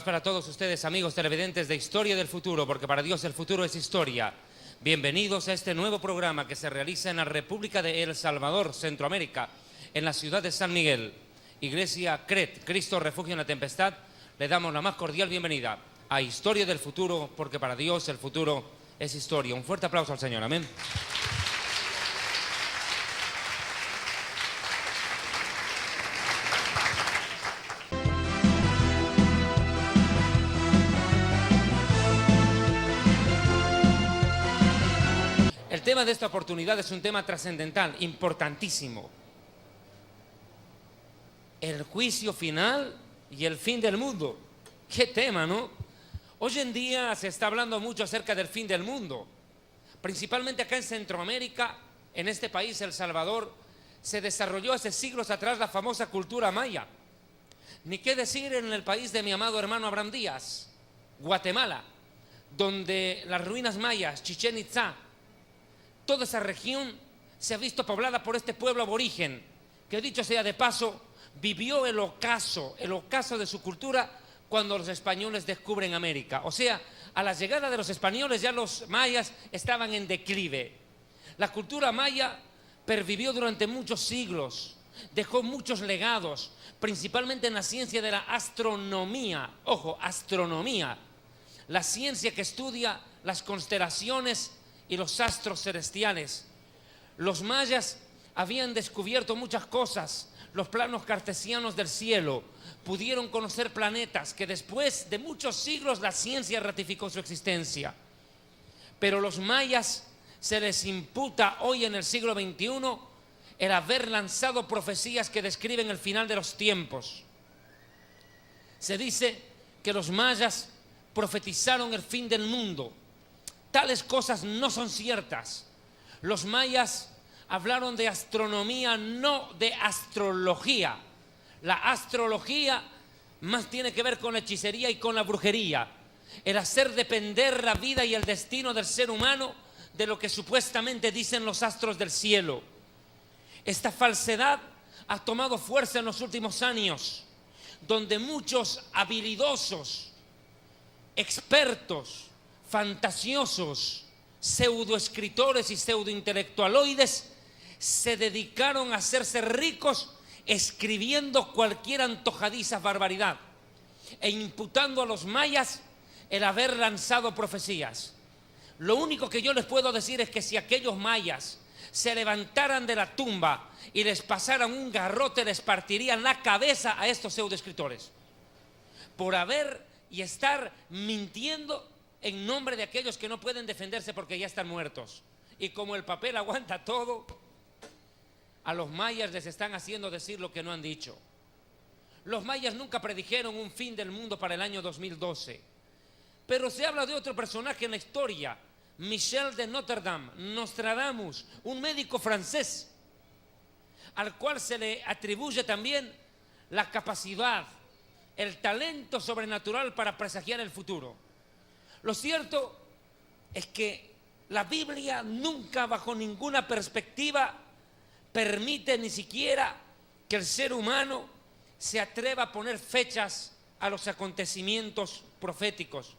paz para todos ustedes, amigos televidentes de Historia del Futuro, porque para Dios el futuro es historia. Bienvenidos a este nuevo programa que se realiza en la República de El Salvador, Centroamérica, en la ciudad de San Miguel. Iglesia CRET, Cristo Refugio en la Tempestad, le damos la más cordial bienvenida a Historia del Futuro, porque para Dios el futuro es historia. Un fuerte aplauso al Señor, amén. El tema de esta oportunidad es un tema trascendental, importantísimo. El juicio final y el fin del mundo. ¿Qué tema, no? Hoy en día se está hablando mucho acerca del fin del mundo. Principalmente acá en Centroamérica, en este país, El Salvador, se desarrolló hace siglos atrás la famosa cultura maya. Ni qué decir en el país de mi amado hermano Abraham Díaz, Guatemala, donde las ruinas mayas, Chichén Itzá, toda esa región se ha visto poblada por este pueblo aborigen, que dicho sea de paso, vivió el ocaso de su cultura cuando los españoles descubren América. O sea, a la llegada de los españoles ya los mayas estaban en declive. La cultura maya pervivió durante muchos siglos, dejó muchos legados, principalmente en la ciencia de la astronomía. Ojo, astronomía, la ciencia que estudia las constelaciones y los astros celestiales. Los mayas habían descubierto muchas cosas, los planos cartesianos del cielo, pudieron conocer planetas que después de muchos siglos la ciencia ratificó su existencia. Pero los mayas se les imputa hoy en el siglo XXI el haber lanzado profecías que describen el final de los tiempos. Se dice que los mayas profetizaron el fin del mundo. Tales cosas no son ciertas. Los mayas hablaron de astronomía, no de astrología. La astrología más tiene que ver con la hechicería y con la brujería. El hacer depender la vida y el destino del ser humano de lo que supuestamente dicen los astros del cielo. Esta falsedad ha tomado fuerza en los últimos años, donde muchos habilidosos, expertos, fantasiosos, pseudoescritores y pseudointelectualoides se dedicaron a hacerse ricos escribiendo cualquier antojadiza barbaridad e imputando a los mayas el haber lanzado profecías. Lo único que yo les puedo decir es que si aquellos mayas se levantaran de la tumba y les pasaran un garrote, les partirían la cabeza a estos pseudoescritores por haber y estar mintiendo en nombre de aquellos que no pueden defenderse porque ya están muertos. Y como el papel aguanta todo, a los mayas les están haciendo decir lo que no han dicho. Los mayas nunca predijeron un fin del mundo para el año 2012. Pero se habla de otro personaje en la historia, Michel de Notre Dame, Nostradamus, un médico francés, al cual se le atribuye también la capacidad, el talento sobrenatural para presagiar el futuro. Lo cierto es que la Biblia nunca, bajo ninguna perspectiva, permite ni siquiera que el ser humano se atreva a poner fechas a los acontecimientos proféticos.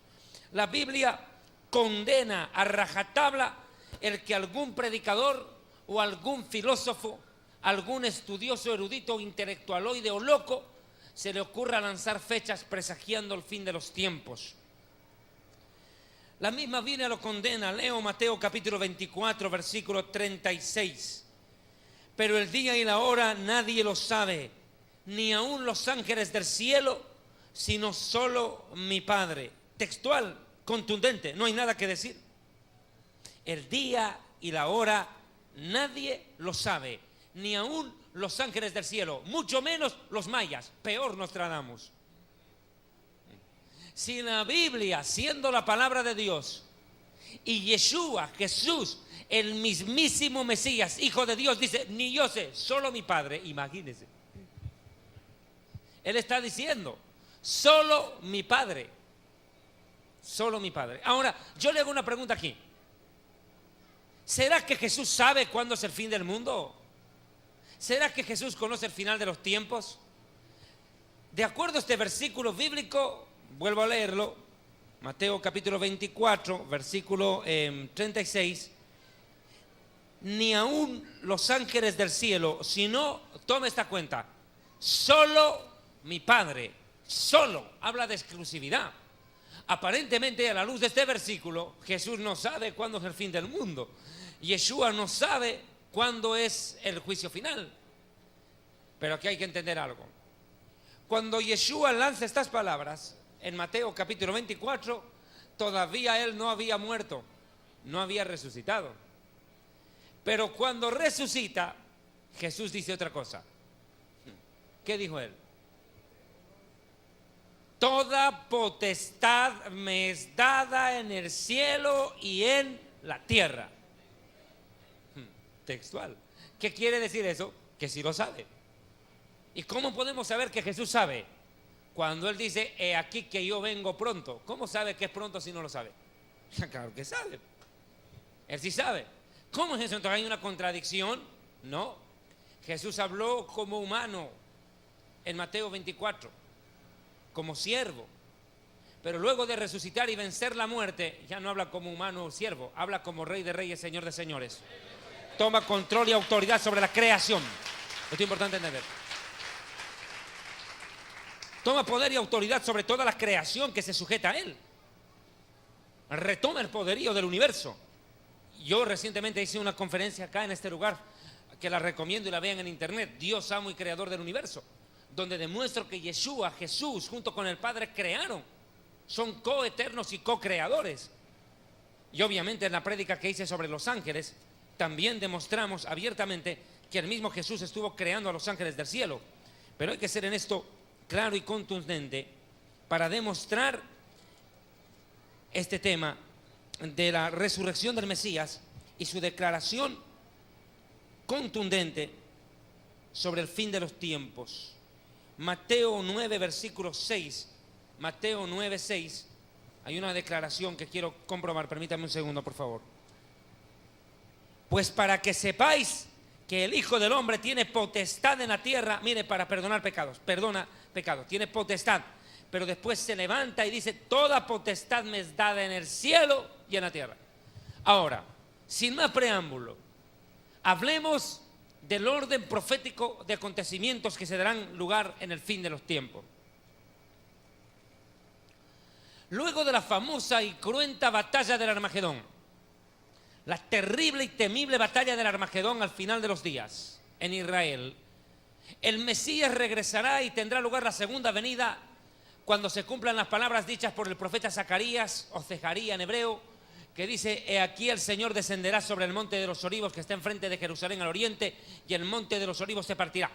La Biblia condena a rajatabla el que algún predicador o algún filósofo, algún estudioso, erudito, intelectualoide o loco se le ocurra lanzar fechas presagiando el fin de los tiempos. La misma Biblia lo condena. Leo Mateo capítulo 24, versículo 36. Pero el día y la hora nadie lo sabe, ni aun los ángeles del cielo, sino solo mi Padre. Textual, contundente, no hay nada que decir. El día y la hora nadie lo sabe, ni aun los ángeles del cielo, mucho menos los mayas, peor Nostradamus. Si la Biblia, siendo la palabra de Dios, y Yeshua, Jesús, el mismísimo Mesías, Hijo de Dios, dice, ni yo sé, solo mi Padre, imagínense. Él está diciendo, solo mi Padre, solo mi Padre. Ahora, yo le hago una pregunta aquí. ¿Será que Jesús sabe cuándo es el fin del mundo? ¿Será que Jesús conoce el final de los tiempos? De acuerdo a este versículo bíblico, vuelvo a leerlo, Mateo capítulo 24, versículo 36, ni aún los ángeles del cielo, sino, tome esta cuenta, solo mi Padre, solo, habla de exclusividad. Aparentemente, a la luz de este versículo, Jesús no sabe cuándo es el fin del mundo. Yeshua no sabe cuándo es el juicio final. Pero aquí hay que entender algo. Cuando Yeshua lanza estas palabras, en Mateo capítulo 24, todavía él no había muerto, no había resucitado. Pero cuando resucita, Jesús dice otra cosa. ¿Qué dijo él? Toda potestad me es dada en el cielo y en la tierra. Textual. ¿Qué quiere decir eso? Que sí lo sabe. ¿Y cómo podemos saber que Jesús sabe? Cuando él dice, he aquí que yo vengo pronto. ¿Cómo sabe que es pronto si no lo sabe? Claro que sabe. Él sí sabe. ¿Cómo es eso? Entonces hay una contradicción. No. Jesús habló como humano en Mateo 24. Como siervo, pero luego de resucitar y vencer la muerte, ya no habla como humano o siervo, habla como Rey de Reyes, Señor de Señores. Toma control y autoridad sobre la creación. Esto es importante entender. Toma poder y autoridad sobre toda la creación que se sujeta a él. Retoma el poderío del universo. Yo recientemente hice una conferencia acá en este lugar, que la recomiendo y la vean en internet, Dios amo y creador del universo, donde demuestro que Yeshua, Jesús, junto con el Padre crearon. Son coeternos y co-creadores. Y obviamente en la prédica que hice sobre los ángeles, también demostramos abiertamente que el mismo Jesús estuvo creando a los ángeles del cielo. Pero hay que ser en esto claro y contundente para demostrar este tema de la resurrección del Mesías y su declaración contundente sobre el fin de los tiempos. Mateo 9, versículo 6. Mateo 9, 6. Hay una declaración que quiero comprobar. Permítame un segundo, por favor. Pues para que sepáis que el Hijo del Hombre tiene potestad en la tierra, mire, para perdonar pecados. Perdona pecados, tiene potestad. Pero después se levanta y dice, toda potestad me es dada en el cielo y en la tierra. Ahora, sin más preámbulo, hablemos del orden profético de acontecimientos que se darán lugar en el fin de los tiempos. Luego de la famosa y cruenta batalla del Armagedón, la terrible y temible batalla del Armagedón al final de los días en Israel, el Mesías regresará y tendrá lugar la segunda venida cuando se cumplan las palabras dichas por el profeta Zacarías o Zecaría en hebreo, que dice, he aquí el Señor descenderá sobre el monte de los olivos que está enfrente de Jerusalén al oriente, y el monte de los olivos se partirá.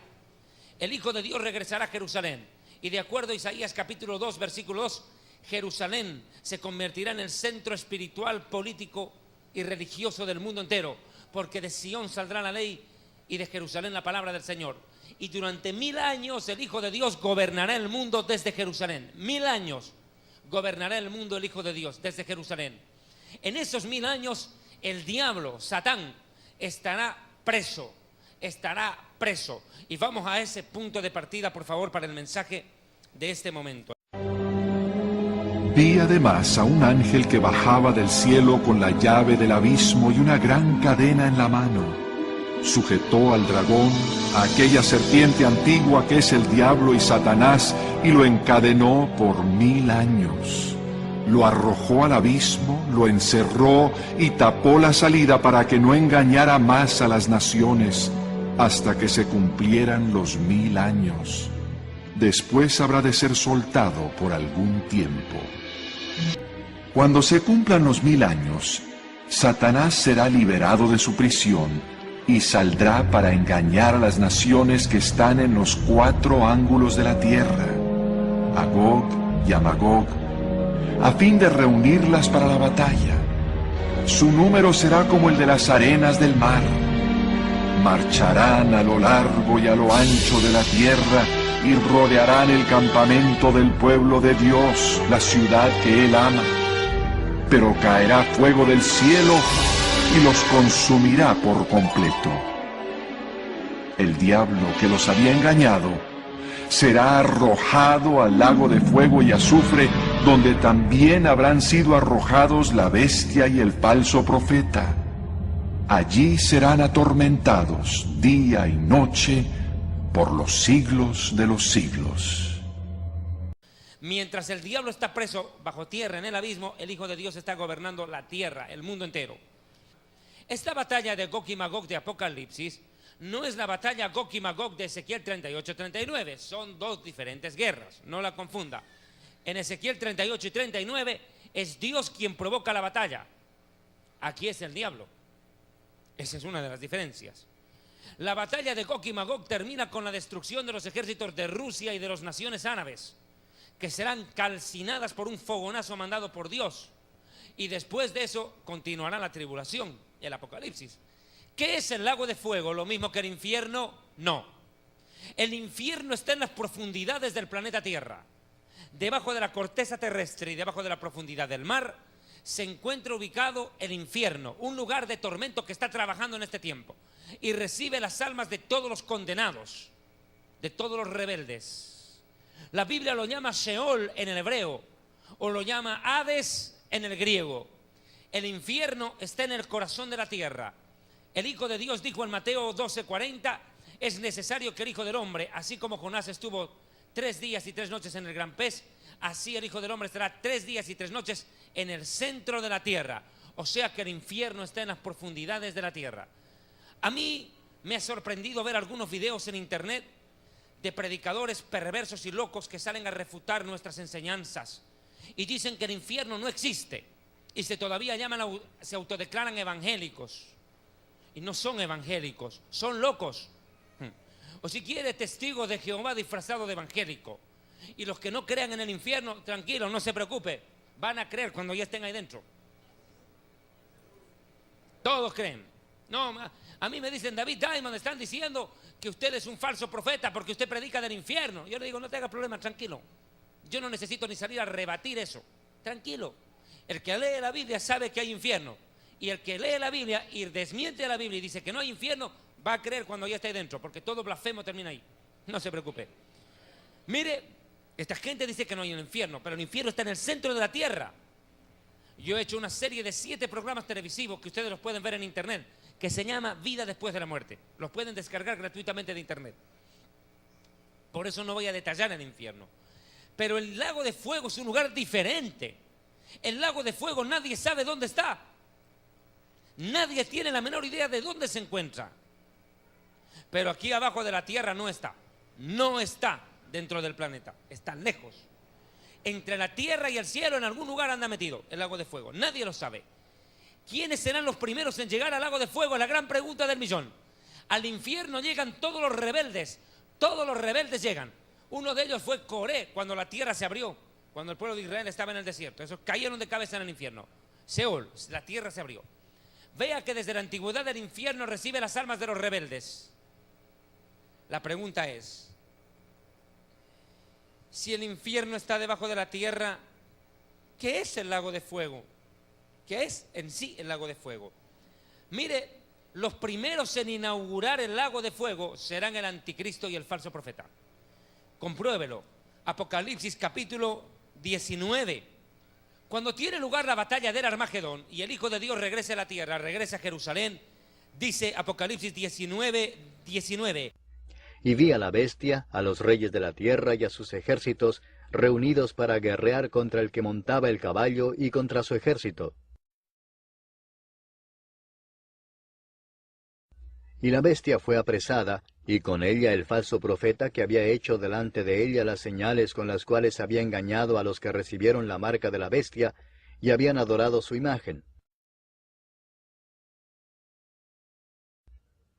El Hijo de Dios regresará a Jerusalén. Y de acuerdo a Isaías capítulo 2, versículo 2, Jerusalén se convertirá en el centro espiritual, político y religioso del mundo entero, porque de Sión saldrá la ley y de Jerusalén la palabra del Señor. Y durante 1000 años el Hijo de Dios gobernará el mundo desde Jerusalén. 1000 años gobernará el mundo el Hijo de Dios desde Jerusalén. En esos 1000 años el diablo, Satán, estará preso. Y vamos a ese punto de partida, por favor, para el mensaje de este momento. Vi además a un ángel que bajaba del cielo con la llave del abismo y una gran cadena en la mano. Sujetó al dragón, a aquella serpiente antigua que es el diablo y Satanás, y lo encadenó por 1000 años. Lo arrojó al abismo, lo encerró y tapó la salida para que no engañara más a las naciones, hasta que se cumplieran los 1000 años. Después habrá de ser soltado por algún tiempo. Cuando se cumplan los 1000 años, Satanás será liberado de su prisión y saldrá para engañar a las naciones que están en los 4 ángulos de la tierra, a Gog y a Magog, a fin de reunirlas para la batalla. Su número será como el de las arenas del mar. Marcharán a lo largo y a lo ancho de la tierra y rodearán el campamento del pueblo de Dios, la ciudad que Él ama. Pero caerá fuego del cielo y los consumirá por completo. El diablo que los había engañado será arrojado al lago de fuego y azufre, donde también habrán sido arrojados la bestia y el falso profeta. Allí serán atormentados día y noche por los siglos de los siglos. Mientras el diablo está preso bajo tierra en el abismo, el Hijo de Dios está gobernando la tierra, el mundo entero. Esta batalla de Gog y Magog de Apocalipsis no es la batalla Gog y Magog de Ezequiel 38-39, son dos diferentes guerras, no la confunda. En Ezequiel 38 y 39 es Dios quien provoca la batalla, aquí es el diablo. Esa es una de las diferencias. La batalla de Gog y Magog termina con la destrucción de los ejércitos de Rusia y de las naciones árabes, que serán calcinadas por un fogonazo mandado por Dios. Y después de eso continuará la tribulación, el Apocalipsis. ¿Qué es el lago de fuego? ¿Lo mismo que el infierno? No. El infierno está en las profundidades del planeta Tierra. Debajo de la corteza terrestre y debajo de la profundidad del mar se encuentra ubicado el infierno, un lugar de tormento que está trabajando en este tiempo y recibe las almas de todos los condenados, de todos los rebeldes. La Biblia lo llama Sheol en el hebreo o lo llama Hades en el griego. El infierno está en el corazón de la tierra. El Hijo de Dios dijo en Mateo 12:40, es necesario que el Hijo del Hombre, así como Jonás estuvo 3 días y 3 noches en el gran pez, así el Hijo del Hombre estará 3 días y 3 noches en el centro de la tierra. O sea que el infierno está en las profundidades de la tierra. A mí me ha sorprendido ver algunos videos en internet de predicadores perversos y locos que salen a refutar nuestras enseñanzas y dicen que el infierno no existe y se autodeclaran evangélicos y no son evangélicos, son locos. O si quiere, testigos de Jehová disfrazado de evangélico. Y los que no crean en el infierno, tranquilos, no se preocupe, van a creer cuando ya estén ahí dentro. Todos creen. No, a mí me dicen, David Diamond, están diciendo que usted es un falso profeta porque usted predica del infierno. Yo le digo, no te hagas problema, tranquilo. Yo no necesito ni salir a rebatir eso. Tranquilo. El que lee la Biblia sabe que hay infierno. Y el que lee la Biblia y desmiente la Biblia y dice que no hay infierno, va a creer cuando ya esté dentro, porque todo blasfemo termina ahí. No se preocupe. Mire, esta gente dice que no hay un infierno, pero el infierno está en el centro de la tierra. Yo he hecho una serie de 7 programas televisivos que ustedes los pueden ver en internet, que se llama Vida después de la muerte. Los pueden descargar gratuitamente de internet. Por eso no voy a detallar el infierno. Pero el lago de fuego es un lugar diferente. El lago de fuego nadie sabe dónde está. Nadie tiene la menor idea de dónde se encuentra. Pero aquí abajo de la tierra no está. No está dentro del planeta. Está lejos. Entre la tierra y el cielo en algún lugar anda metido el lago de fuego. Nadie lo sabe. ¿Quiénes serán los primeros en llegar al lago de fuego? Es la gran pregunta del millón. Al infierno llegan todos los rebeldes. Todos los rebeldes llegan. Uno de ellos fue Coré, cuando la tierra se abrió. Cuando el pueblo de Israel estaba en el desierto. Esos cayeron de cabeza en el infierno. Seol, la tierra se abrió. Vea que desde la antigüedad el infierno recibe las almas de los rebeldes. La pregunta es, si el infierno está debajo de la tierra, ¿qué es el lago de fuego? ¿Qué es en sí el lago de fuego? Mire, los primeros en inaugurar el lago de fuego serán el anticristo y el falso profeta. Compruébelo. Apocalipsis capítulo 19. Cuando tiene lugar la batalla del Armagedón y el Hijo de Dios regresa a la tierra, regresa a Jerusalén, dice Apocalipsis 19:19. Y vi a la bestia, a los reyes de la tierra y a sus ejércitos, reunidos para guerrear contra el que montaba el caballo y contra su ejército. Y la bestia fue apresada, y con ella el falso profeta que había hecho delante de ella las señales con las cuales había engañado a los que recibieron la marca de la bestia y habían adorado su imagen.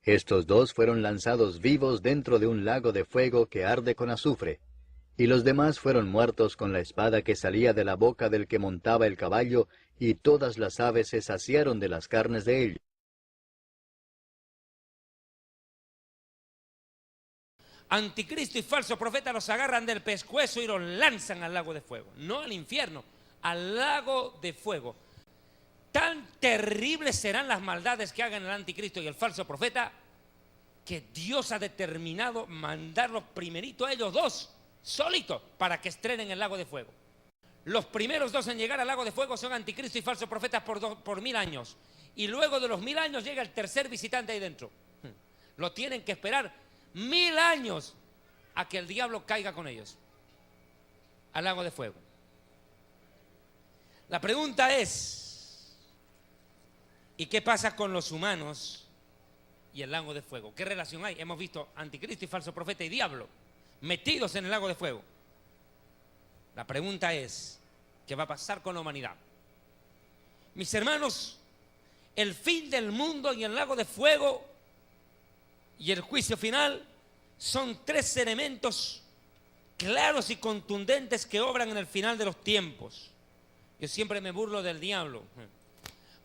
Estos dos fueron lanzados vivos dentro de un lago de fuego que arde con azufre, y los demás fueron muertos con la espada que salía de la boca del que montaba el caballo, y todas las aves se saciaron de las carnes de ellos. Anticristo y falso profeta los agarran del pescuezo y los lanzan al lago de fuego. No al infierno, al lago de fuego. Tan terribles serán las maldades que hagan el anticristo y el falso profeta, que Dios ha determinado mandarlos primerito a ellos dos, solitos, para que estrenen el lago de fuego. Los primeros dos en llegar al lago de fuego son anticristo y falsos profetas por 1000 años. Y luego de los 1000 años llega el tercer visitante ahí dentro. Lo tienen que esperar 1000 años a que el diablo caiga con ellos al lago de fuego. La pregunta es, ¿y qué pasa con los humanos y el lago de fuego? ¿Qué relación hay? Hemos visto anticristo y falso profeta y diablo metidos en el lago de fuego. La pregunta es, ¿qué va a pasar con la humanidad? Mis hermanos, el fin del mundo y el lago de fuego y el juicio final son tres elementos claros y contundentes que obran en el final de los tiempos. Yo siempre me burlo del diablo.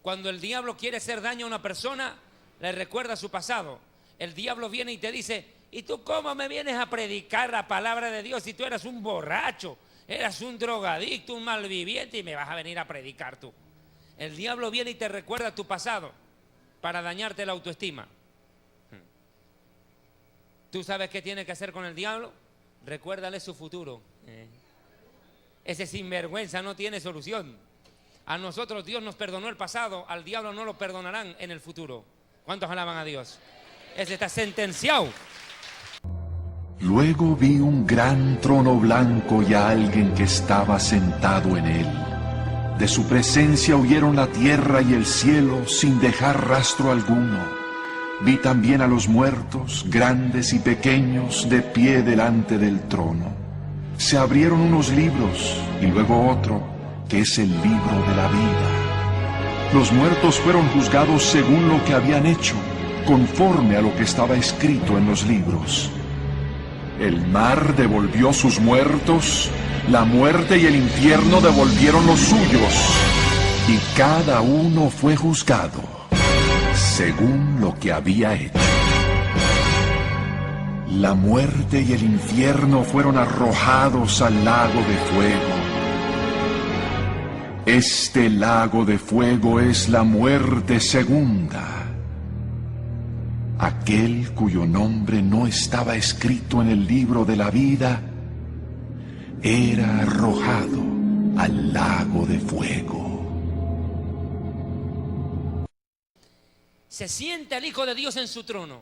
Cuando el diablo quiere hacer daño a una persona, le recuerda su pasado. El diablo viene y te dice, ¿y tú cómo me vienes a predicar la palabra de Dios si tú eras un borracho, eras un drogadicto, un malviviente y me vas a venir a predicar tú? El diablo viene y te recuerda tu pasado para dañarte la autoestima. ¿Tú sabes qué tiene que hacer con el diablo? Recuérdale su futuro. Ese sinvergüenza no tiene solución. A nosotros Dios nos perdonó el pasado, al diablo no lo perdonarán en el futuro. ¿Cuántos alaban a Dios? Ese está sentenciado. Luego vi un gran trono blanco y a alguien que estaba sentado en él. De su presencia huyeron la tierra y el cielo sin dejar rastro alguno. Vi también a los muertos, grandes y pequeños, de pie delante del trono. Se abrieron unos libros y luego otro, que es el libro de la vida. Los muertos fueron juzgados según lo que habían hecho, conforme a lo que estaba escrito en los libros. El mar devolvió sus muertos, la muerte y el infierno devolvieron los suyos, y cada uno fue juzgado según lo que había hecho. La muerte y el infierno fueron arrojados al lago de fuego. Este lago de fuego es la muerte segunda. Aquel cuyo nombre no estaba escrito en el libro de la vida era arrojado al lago de fuego. Se sienta el Hijo de Dios en su trono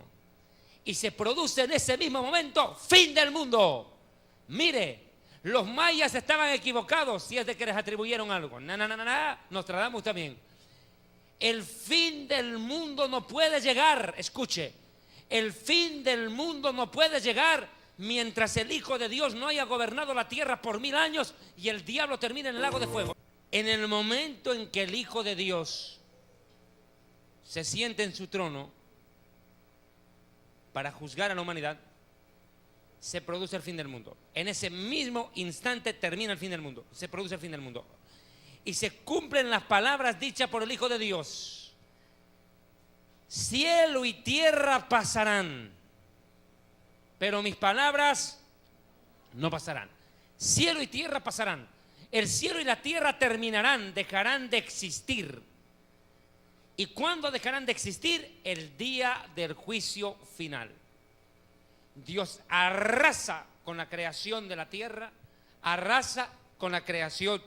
y se produce en ese mismo momento fin del mundo. Mire, los mayas estaban equivocados si es de que les atribuyeron algo. Nostradamus también. El fin del mundo no puede llegar, escuche, el fin del mundo no puede llegar mientras el Hijo de Dios no haya gobernado la tierra por 1000 años y el diablo termine en el lago de fuego. En el momento en que el Hijo de Dios se siente en su trono para juzgar a la humanidad, se produce el fin del mundo. En ese mismo instante termina el fin del mundo, se produce el fin del mundo. Y se cumplen las palabras dichas por el Hijo de Dios. Cielo y tierra pasarán, pero mis palabras no pasarán. Cielo y tierra pasarán. El cielo y la tierra terminarán, dejarán de existir. ¿Y cuándo dejarán de existir? El día del juicio final. Dios arrasa con la creación de la tierra, arrasa con la creación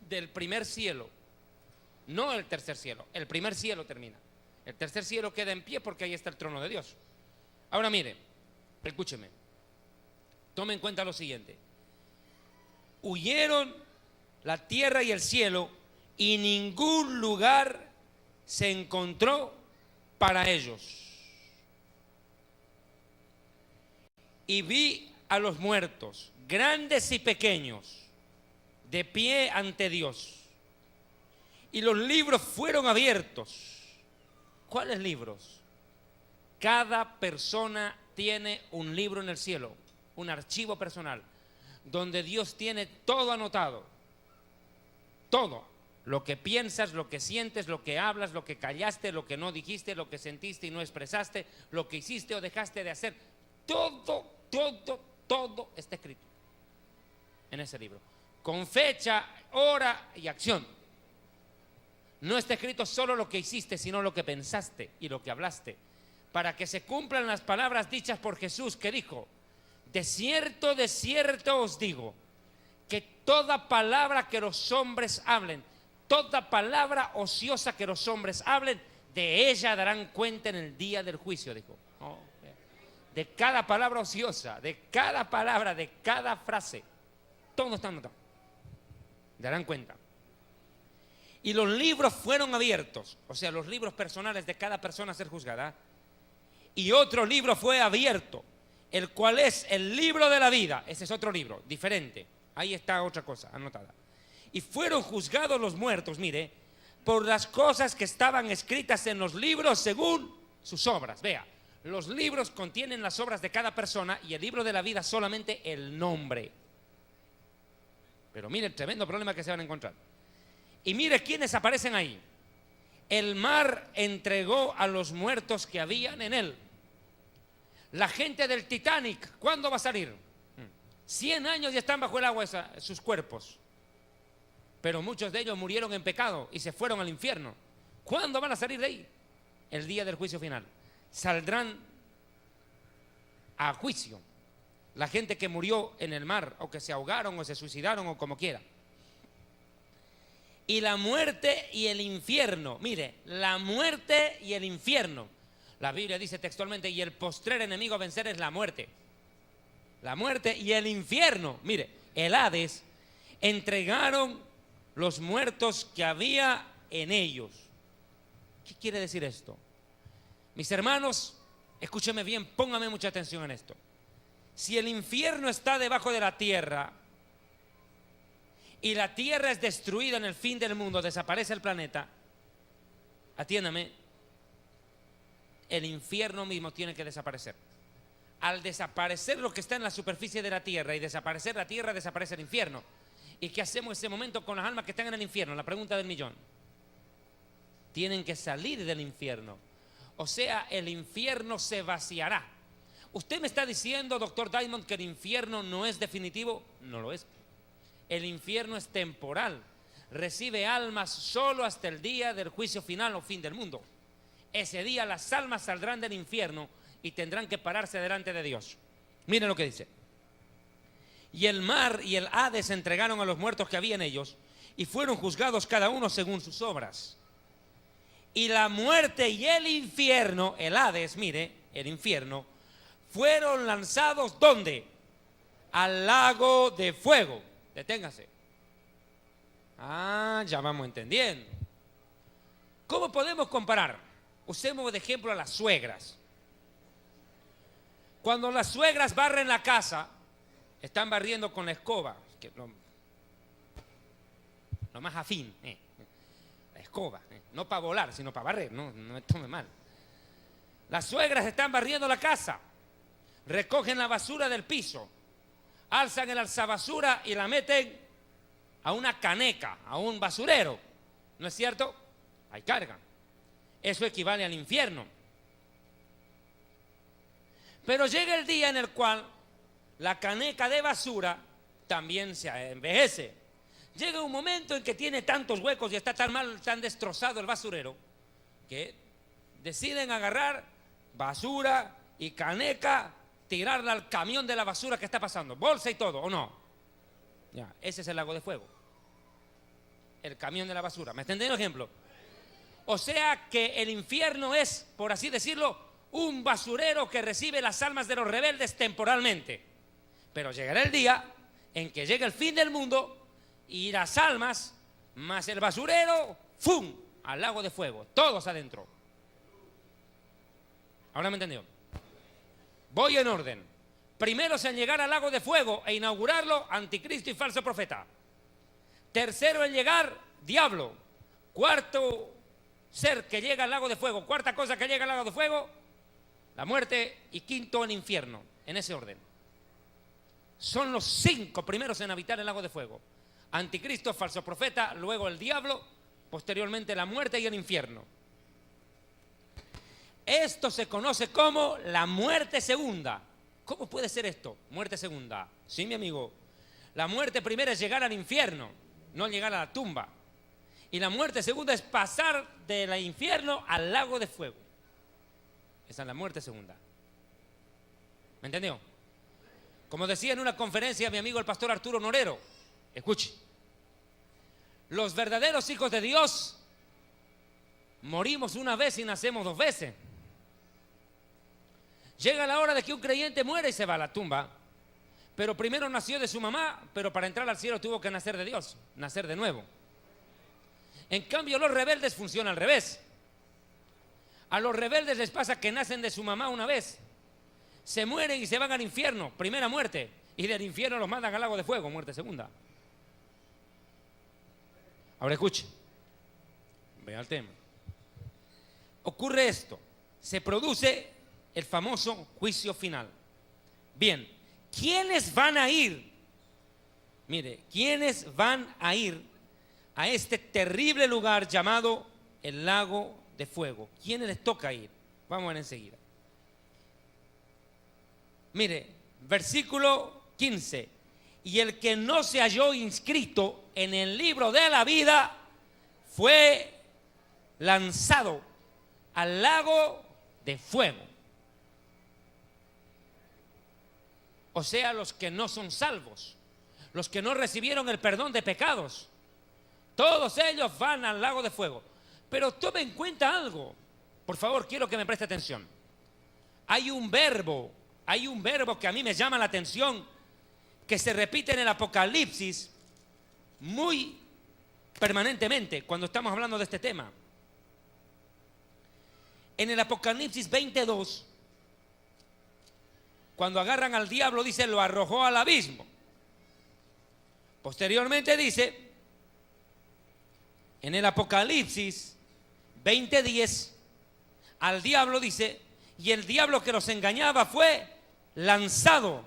del primer cielo, no el tercer cielo. El primer cielo termina, el tercer cielo queda en pie porque ahí está el trono de Dios. Ahora mire, escúcheme, tome en cuenta lo siguiente: huyeron la tierra y el cielo y ningún lugar se encontró para ellos. Y vi a los muertos, grandes y pequeños, de pie ante Dios. Y los libros fueron abiertos. ¿Cuáles libros? Cada persona tiene un libro en el cielo, un archivo personal, donde Dios tiene todo anotado. Todo. Lo que piensas, lo que sientes, lo que hablas, lo que callaste, lo que no dijiste, lo que sentiste y no expresaste, lo que hiciste o dejaste de hacer. Todo está escrito en ese libro, con fecha, hora y acción. No está escrito solo lo que hiciste, sino lo que pensaste y lo que hablaste, para que se cumplan las palabras dichas por Jesús, que dijo: de cierto os digo, que toda palabra que los hombres hablen, toda palabra ociosa que los hombres hablen, de ella darán cuenta en el día del juicio, dijo. Oh, de cada palabra ociosa, de cada palabra, de cada frase, todo está anotado. Darán cuenta. Y los libros fueron abiertos, o sea, los libros personales de cada persona a ser juzgada. Y otro libro fue abierto, el cual es el libro de la vida. Ese es otro libro, diferente. Ahí está otra cosa anotada. Y fueron juzgados los muertos, mire, por las cosas que estaban escritas en los libros según sus obras. Vea, los libros contienen las obras de cada persona y el libro de la vida solamente el nombre. Pero mire el tremendo problema que se van a encontrar. Y mire quiénes aparecen ahí. El mar entregó a los muertos que habían en él. La gente del Titanic, ¿cuándo va a salir? 100 años ya están bajo el agua sus cuerpos. Pero muchos de ellos murieron en pecado y se fueron al infierno. ¿Cuándo van a salir de ahí? El día del juicio final. Saldrán a juicio la gente que murió en el mar, o que se ahogaron, o se suicidaron, o como quiera. Y la muerte y el infierno, mire, la muerte y el infierno. La Biblia dice textualmente, y el postrer enemigo a vencer es la muerte. La muerte y el infierno, mire, el Hades, entregaron los muertos que había en ellos. ¿Qué quiere decir esto? Mis hermanos, escúcheme bien, póngame mucha atención en esto. Si el infierno está debajo de la tierra y la tierra es destruida en el fin del mundo, desaparece el planeta, atiéndame, el infierno mismo tiene que desaparecer. Al desaparecer lo que está en la superficie de la tierra y desaparecer la tierra, desaparece el infierno. ¿Y qué hacemos en ese momento con las almas que están en el infierno? La pregunta del millón. Tienen que salir del infierno. O sea, el infierno se vaciará. ¿Usted me está diciendo, doctor Diamond, que el infierno no es definitivo? No lo es. El infierno es temporal. Recibe almas solo hasta el día del juicio final o fin del mundo. Ese día las almas saldrán del infierno y tendrán que pararse delante de Dios. Miren lo que dice. Y el mar y el Hades entregaron a los muertos que había en ellos y fueron juzgados cada uno según sus obras. Y la muerte y el infierno, el Hades, mire, el infierno, fueron lanzados ¿dónde? Al lago de fuego. Deténgase. Ya vamos entendiendo. ¿Cómo podemos comparar? Usemos de ejemplo a las suegras. Cuando las suegras barren la casa, están barriendo con la escoba, que lo más afín, la escoba, no para volar, sino para barrer, no me tome mal. Las suegras están barriendo la casa, recogen la basura del piso, alzan el alzabasura y la meten a una caneca, a un basurero, ¿no es cierto? Ahí cargan. Eso equivale al infierno. Pero llega el día en el cual la caneca de basura también se envejece. Llega un momento en que tiene tantos huecos y está tan mal, tan destrozado el basurero, que deciden agarrar basura y caneca, tirarla al camión de la basura que está pasando, bolsa y todo, ¿o no? Ya, ese es el lago de fuego. El camión de la basura. ¿Me entendés el ejemplo? O sea que el infierno es, por así decirlo, un basurero que recibe las almas de los rebeldes temporalmente. Pero llegará el día en que llegue el fin del mundo y las almas más el basurero, ¡fum!, al lago de fuego, todos adentro. ¿Ahora me entendió? Voy en orden. Primero en llegar al lago de fuego e inaugurarlo, anticristo y falso profeta. Tercero en llegar, diablo. Cuarto ser que llega al lago de fuego. Cuarta cosa que llega al lago de fuego, la muerte. Y quinto, el infierno. En ese orden. Son los 5 primeros en habitar el lago de fuego. Anticristo, falso profeta, luego el diablo, posteriormente la muerte y el infierno. Esto se conoce como la muerte segunda. ¿Cómo puede ser esto? Muerte segunda. Sí, mi amigo. La muerte primera es llegar al infierno, no llegar a la tumba. Y la muerte segunda es pasar del infierno al lago de fuego. Esa es la muerte segunda. ¿Me entendió? Como decía en una conferencia mi amigo el pastor Arturo Norero, Escuche. Los verdaderos hijos de Dios morimos una vez y nacemos dos veces. Llega la hora de que un creyente muere y se va a la tumba. Pero primero nació de su mamá, pero para entrar al cielo tuvo que nacer de Dios, nacer de nuevo. En cambio, los rebeldes funcionan al revés. A los rebeldes les pasa que nacen de su mamá una vez, se mueren y se van al infierno, primera muerte, y del infierno los mandan al lago de fuego, muerte segunda. Ahora escuche, vea el tema. Ocurre esto, se produce el famoso juicio final. Bien, ¿quiénes van a ir? Mire, ¿quiénes van a ir a este terrible lugar llamado el lago de fuego? ¿Quiénes les toca ir? Vamos a ver enseguida. Mire, versículo 15. Y el que no se halló inscrito en el libro de la vida fue lanzado al lago de fuego. O sea, los que no son salvos, los que no recibieron el perdón de pecados, todos ellos van al lago de fuego. Pero tome en cuenta algo, por favor, quiero que me preste atención. Hay un verbo que a mí me llama la atención, que se repite en el Apocalipsis muy permanentemente cuando estamos hablando de este tema. En el Apocalipsis 22, cuando agarran al diablo, dice, lo arrojó al abismo. Posteriormente dice, en el Apocalipsis 20:10, al diablo dice, y el diablo que los engañaba fue lanzado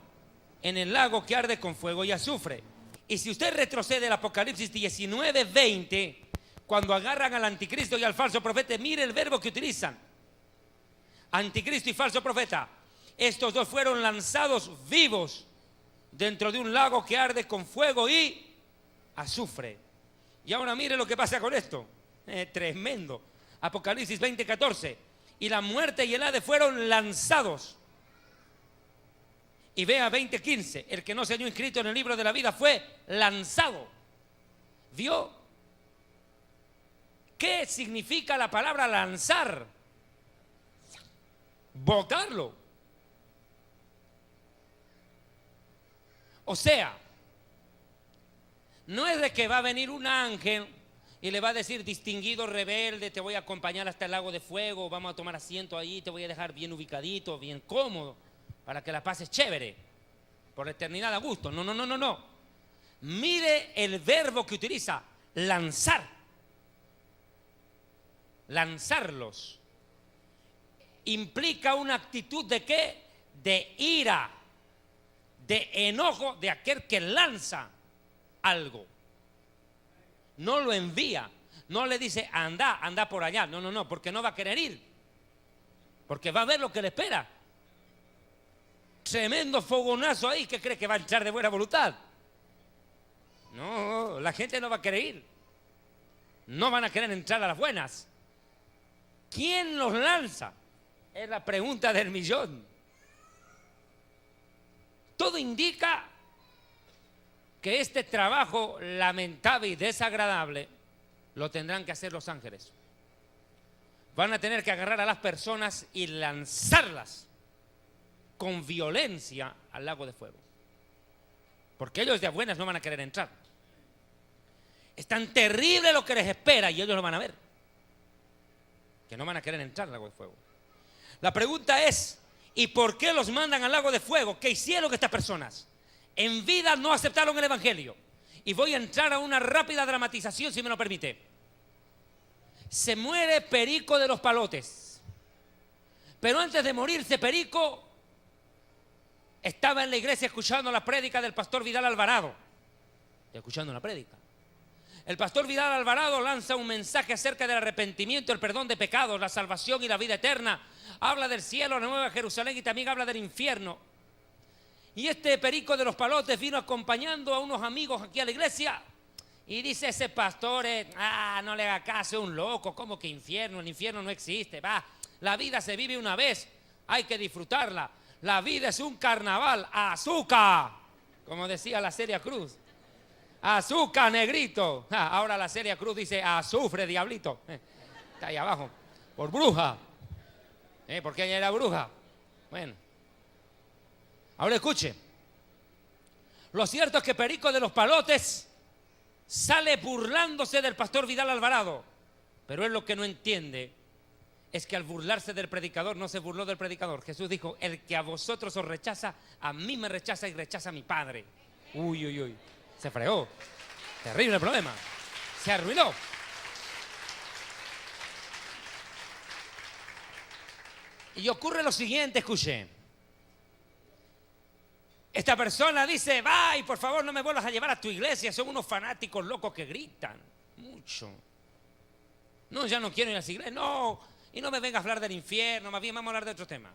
en el lago que arde con fuego y azufre. Y si usted retrocede al Apocalipsis 19:20, cuando agarran al anticristo y al falso profeta, mire el verbo que utilizan: anticristo y falso profeta. Estos dos fueron lanzados vivos dentro de un lago que arde con fuego y azufre. Y ahora mire lo que pasa con esto. Tremendo. Apocalipsis 20:14. Y la muerte y el Hades fueron lanzados. Y vea 20:15. El que no se halló inscrito en el libro de la vida fue lanzado. ¿Vio? ¿Qué significa la palabra lanzar? Botarlo. O sea, no es de que va a venir un ángel y le va a decir: distinguido rebelde, te voy a acompañar hasta el lago de fuego, vamos a tomar asiento ahí, te voy a dejar bien ubicadito, bien cómodo, para que la pases chévere, por la eternidad a gusto. No, no, no, no, no. Mire el verbo que utiliza: lanzar. Lanzarlos. Implica una actitud de ¿qué? De ira, de enojo de aquel que lanza algo. No lo envía, no le dice anda por allá. No, no, no, porque no va a querer ir, porque va a ver lo que le espera. Tremendo fogonazo ahí. ¿Qué cree que va a echar de buena voluntad? No, la gente no va a querer ir, no van a querer entrar a las buenas. ¿Quién los lanza? Es la pregunta del millón. Todo indica que este trabajo lamentable y desagradable lo tendrán que hacer los ángeles. Van a tener que agarrar a las personas y lanzarlas con violencia al lago de fuego, porque ellos de a buenas no van a querer entrar. Es tan terrible lo que les espera y ellos lo van a ver, que no van a querer entrar al lago de fuego. La pregunta es: ¿y por qué los mandan al lago de fuego? ¿Qué hicieron estas personas? En vida no aceptaron el evangelio. Y voy a entrar a una rápida dramatización, si me lo permite. Se muere Perico de los Palotes, pero antes de morirse Perico estaba en la iglesia escuchando la prédica del pastor Vidal Alvarado. Escuchando la prédica, el pastor Vidal Alvarado lanza un mensaje acerca del arrepentimiento, el perdón de pecados, la salvación y la vida eterna. Habla del cielo, la nueva Jerusalén, y también habla del infierno. Y este Perico de los Palotes vino acompañando a unos amigos aquí a la iglesia y dice: ese pastor no le haga caso, es un loco. ¿Cómo que infierno? El infierno no existe. La vida se vive una vez, hay que disfrutarla. La vida es un carnaval, azúcar, como decía la Celia Cruz. Azúcar, negrito. Ahora la Celia Cruz dice azufre, diablito. Está ahí abajo. Por bruja. Porque ella era bruja. Bueno. Ahora escuche. Lo cierto es que Perico de los Palotes sale burlándose del pastor Vidal Alvarado. Pero él lo que no entiende es que al burlarse del predicador no se burló del predicador. Jesús dijo, el que a vosotros os rechaza, a mí me rechaza y rechaza a mi Padre. Uy, uy, uy. Se fregó. Terrible problema. Se arruinó. Y ocurre lo siguiente, escuche. Esta persona dice, va y por favor no me vuelvas a llevar a tu iglesia. Son unos fanáticos locos que gritan mucho. No, ya no quiero ir a esa iglesia. No, y no me vengas a hablar del infierno. Más bien vamos a hablar de otro tema.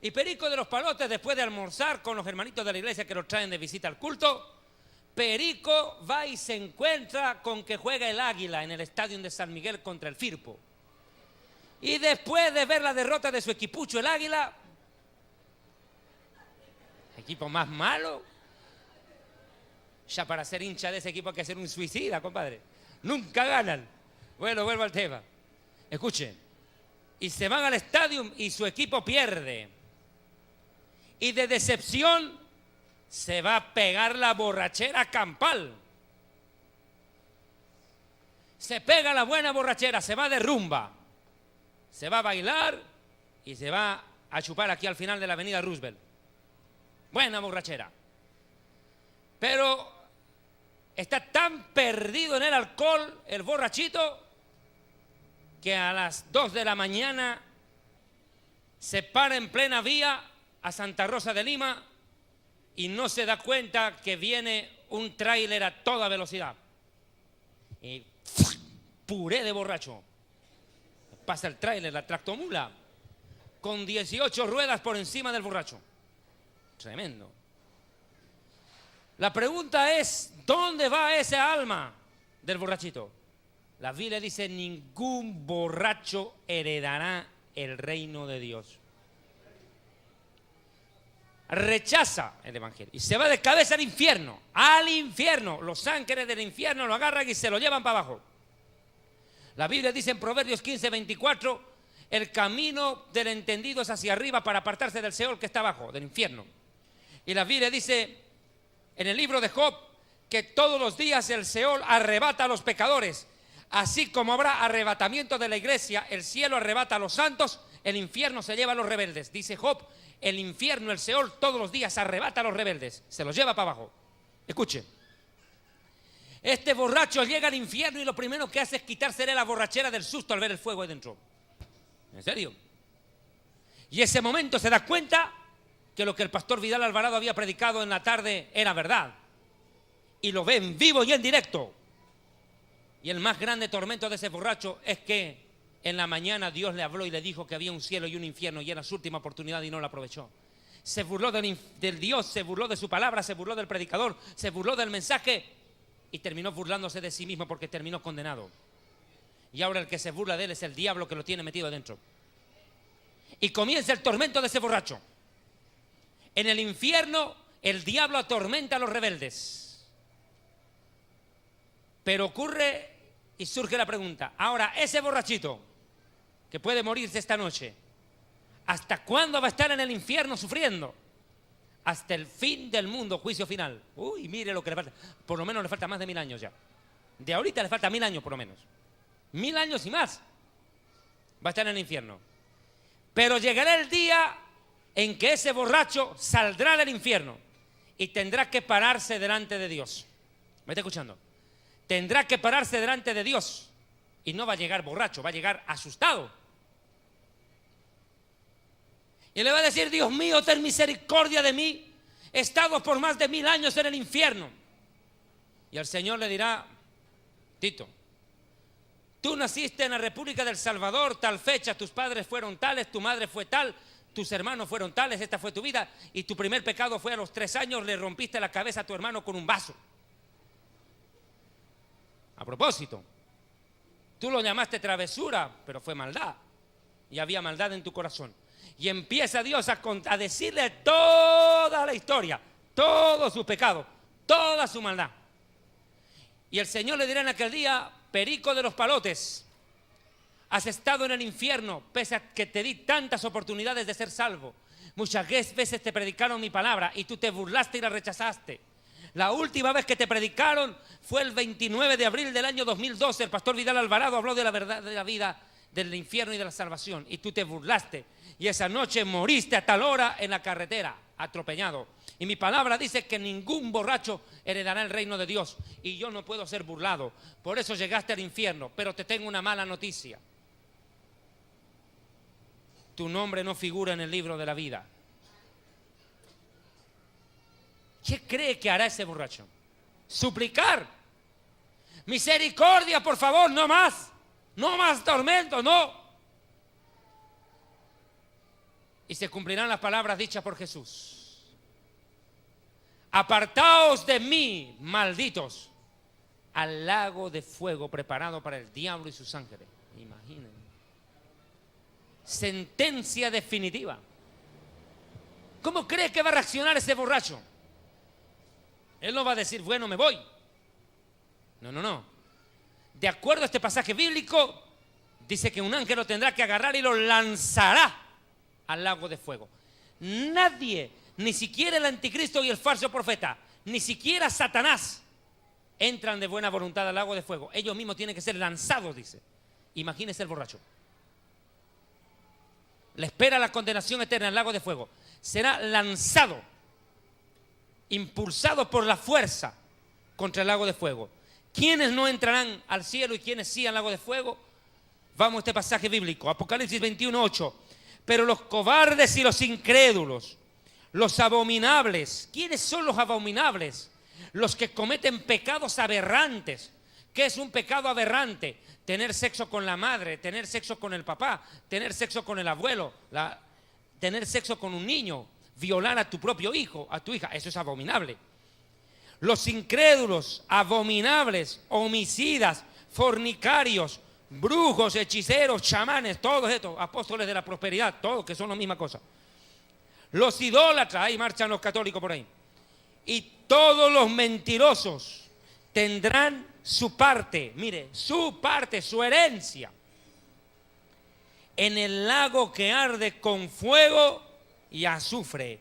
Y Perico de los Palotes, después de almorzar con los hermanitos de la iglesia que los traen de visita al culto, Perico va y se encuentra con que juega el Águila en el estadio de San Miguel contra el Firpo. Y después de ver la derrota de su equipucho, el Águila, equipo más malo, ya para ser hincha de ese equipo hay que ser un suicida, compadre. Nunca ganan. Bueno, vuelvo al tema. Escuchen. Y se van al estadio y su equipo pierde. Y de decepción se va a pegar la borrachera campal. Se pega la buena borrachera, se va de rumba. Se va a bailar y se va a chupar aquí al final de la avenida Roosevelt. Buena borrachera. Pero está tan perdido en el alcohol, el borrachito, que a las 2 de la mañana se para en plena vía a Santa Rosa de Lima y no se da cuenta que viene un tráiler a toda velocidad. Y puré de borracho. Pasa el tráiler, la tractomula, con 18 ruedas por encima del borracho. Tremendo. La pregunta es, ¿dónde va esa alma del borrachito? La Biblia dice, ningún borracho heredará el reino de Dios. Rechaza el evangelio y se va de cabeza al infierno. Al infierno. Los ángeles del infierno lo agarran y se lo llevan para abajo. La Biblia dice en Proverbios 15:24, el camino del entendido es hacia arriba para apartarse del Seol que está abajo, del infierno. Y la Biblia dice en el libro de Job que todos los días el Seol arrebata a los pecadores. Así como habrá arrebatamiento de la iglesia, el cielo arrebata a los santos, el infierno se lleva a los rebeldes. Dice Job, el infierno, el Seol, todos los días arrebata a los rebeldes, se los lleva para abajo. Escuche. Este borracho llega al infierno y lo primero que hace es quitársele la borrachera del susto al ver el fuego ahí dentro. ¿En serio? Y ese momento se da cuenta que lo que el pastor Vidal Alvarado había predicado en la tarde era verdad. Y lo ve en vivo y en directo. Y el más grande tormento de ese borracho es que en la mañana Dios le habló y le dijo que había un cielo y un infierno y era su última oportunidad y no la aprovechó. Se burló del Dios, se burló de su palabra, se burló del predicador, se burló del mensaje y terminó burlándose de sí mismo porque terminó condenado. Y ahora el que se burla de él es el diablo que lo tiene metido adentro. Y comienza el tormento de ese borracho. En el infierno el diablo atormenta a los rebeldes. Pero ocurre y surge la pregunta. Ahora, ese borrachito que puede morirse esta noche, ¿hasta cuándo va a estar en el infierno sufriendo? Hasta el fin del mundo, juicio final. Uy, mire lo que le falta. Por lo menos le falta más de 1000 años ya. De ahorita le falta 1000 años por lo menos. 1000 años y más. Va a estar en el infierno. Pero llegará el día en que ese borracho saldrá del infierno y tendrá que pararse delante de Dios. ¿Me está escuchando? Tendrá que pararse delante de Dios y no va a llegar borracho, va a llegar asustado. Y le va a decir, Dios mío, ten misericordia de mí. He estado por más de 1000 años en el infierno. Y el Señor le dirá, Tito, tú naciste en la República del Salvador, tal fecha, tus padres fueron tales, tu madre fue tal, tus hermanos fueron tales, esta fue tu vida. Y tu primer pecado fue a los 3 años, le rompiste la cabeza a tu hermano con un vaso. A propósito, tú lo llamaste travesura, pero fue maldad. Y había maldad en tu corazón. Y empieza Dios a decirle toda la historia, todo su pecado, toda su maldad. Y el Señor le dirá en aquel día: perico de los palotes, has estado en el infierno, pese a que te di tantas oportunidades de ser salvo. Muchas veces te predicaron mi palabra y tú te burlaste y la rechazaste. La última vez que te predicaron fue el 29 de abril del año 2012. El pastor Vidal Alvarado habló de la verdad de la vida, del infierno y de la salvación, y tú te burlaste. Y esa noche moriste a tal hora en la carretera, atropellado. Y mi palabra dice que ningún borracho heredará el reino de Dios. Y yo no puedo ser burlado. Por eso llegaste al infierno. Pero te tengo una mala noticia: tu nombre no figura en el libro de la vida. ¿Qué cree que hará ese borracho? Suplicar: misericordia, por favor, no más. No más tormento, no. Y se cumplirán las palabras dichas por Jesús: apartaos de mí, malditos, al lago de fuego preparado para el diablo y sus ángeles. Imaginen. Sentencia definitiva. ¿Cómo cree que va a reaccionar ese borracho? Él no va a decir: bueno, me voy. No. De acuerdo a este pasaje bíblico, dice que un ángel lo tendrá que agarrar y lo lanzará al lago de fuego. Nadie, ni siquiera el anticristo y el falso profeta, ni siquiera Satanás, entran de buena voluntad al lago de fuego. Ellos mismos tienen que ser lanzados, dice. Imagínese el borracho. Le espera la condenación eterna al lago de fuego. Será lanzado, impulsado por la fuerza contra el lago de fuego. ¿Quiénes no entrarán al cielo y quiénes sí al lago de fuego? Vamos a este pasaje bíblico, Apocalipsis 21:8. Pero los cobardes y los incrédulos, los abominables. ¿Quiénes son los abominables? Los que cometen pecados aberrantes. ¿Qué es un pecado aberrante? Tener sexo con la madre, tener sexo con el papá, tener sexo con el abuelo, tener sexo con un niño, violar a tu propio hijo, a tu hija. Eso es abominable. Los incrédulos, abominables, homicidas, fornicarios, brujos, hechiceros, chamanes, todos estos, apóstoles de la prosperidad, todos que son la misma cosa. Los idólatras, ahí marchan los católicos por ahí. Y todos los mentirosos tendrán su parte, mire, su parte, su herencia, en el lago que arde con fuego y azufre.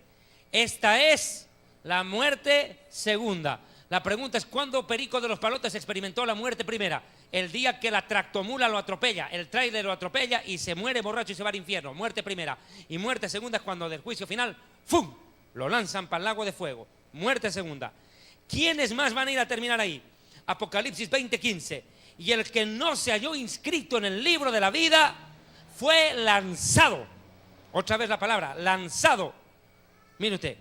Esta es la muerte segunda. La pregunta es: ¿cuándo Perico de los Palotes experimentó la muerte primera? El día que la tractomula lo atropella, el tráiler lo atropella y se muere borracho y se va al infierno. Muerte primera. Y muerte segunda es cuando del juicio final, ¡fum!, lo lanzan para el lago de fuego. Muerte segunda. ¿Quiénes más van a ir a terminar ahí? Apocalipsis 20:15. Y el que no se halló inscrito en el libro de la vida fue lanzado. Otra vez la palabra, lanzado. Mire usted.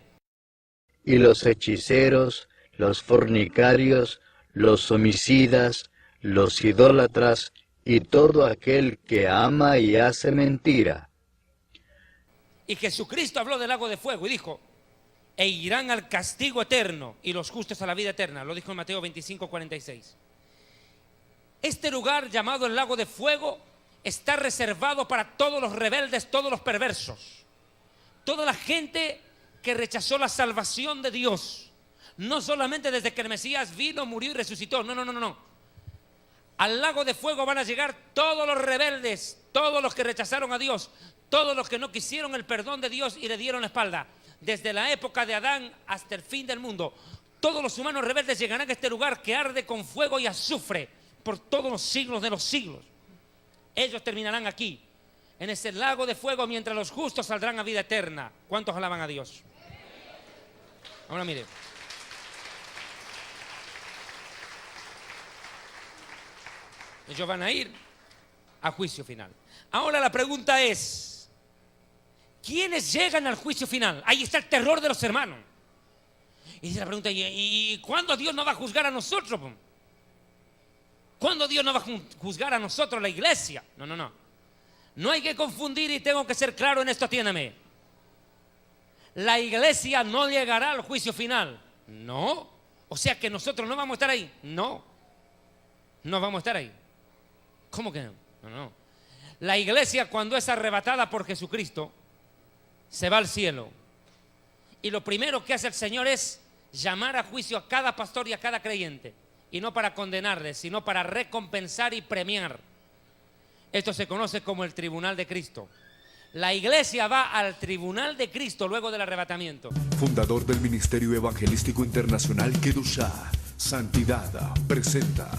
Y los hechiceros, los fornicarios, los homicidas, los idólatras y todo aquel que ama y hace mentira. Y Jesucristo habló del lago de fuego y dijo: e irán al castigo eterno y los justos a la vida eterna. Lo dijo en Mateo 25:46. Este lugar llamado el lago de fuego está reservado para todos los rebeldes, todos los perversos, toda la gente que rechazó la salvación de Dios. No solamente desde que el Mesías vino, murió y resucitó. No. Al lago de fuego van a llegar todos los rebeldes, todos los que rechazaron a Dios, todos los que no quisieron el perdón de Dios y le dieron la espalda. Desde la época de Adán hasta el fin del mundo, todos los humanos rebeldes llegarán a este lugar que arde con fuego y azufre por todos los siglos de los siglos. Ellos terminarán aquí, en ese lago de fuego, mientras los justos saldrán a vida eterna. ¿Cuántos alaban a Dios? Ahora mire. Ellos van a ir a juicio final. Ahora la pregunta es: ¿quiénes llegan al juicio final? Ahí está el terror de los hermanos. Y dice la pregunta: ¿y cuándo Dios no va a juzgar a nosotros? ¿Cuándo Dios no va a juzgar a nosotros, la iglesia? No. No hay que confundir, y tengo que ser claro en esto, atiéndame. La iglesia no llegará al juicio final. No. O sea que nosotros no vamos a estar ahí. No vamos a estar ahí. ¿Cómo que no? No. La iglesia, cuando es arrebatada por Jesucristo, se va al cielo. Y lo primero que hace el Señor es llamar a juicio a cada pastor y a cada creyente. y no para condenarles, sino para recompensar y premiar. Esto se conoce como el tribunal de Cristo. La iglesia va al tribunal de Cristo luego del arrebatamiento. Fundador del Ministerio Evangelístico Internacional Kedushá, Santidad, presenta